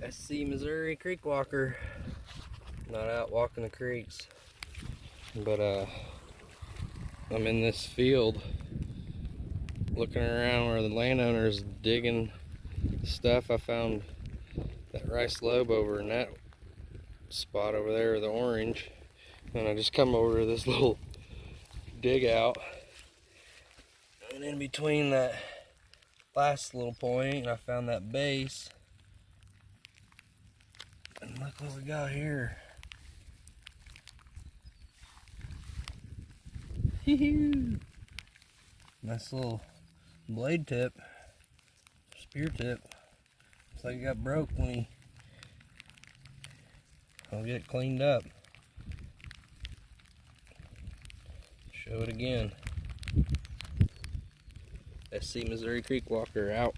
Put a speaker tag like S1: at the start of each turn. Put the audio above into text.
S1: SC Missouri Creek Walker. Not out walking the creeks, but I'm in this field looking around where the landowner's digging stuff. I found that rice lobe over in that spot over there, the orange, and I just come over to this little dig out, and in between that last little point I found that base, and look what we got here. Nice little blade tip, spear tip. Looks like it got broke when I'll get it cleaned up. Show it again. SC Missouri Creek Walker out.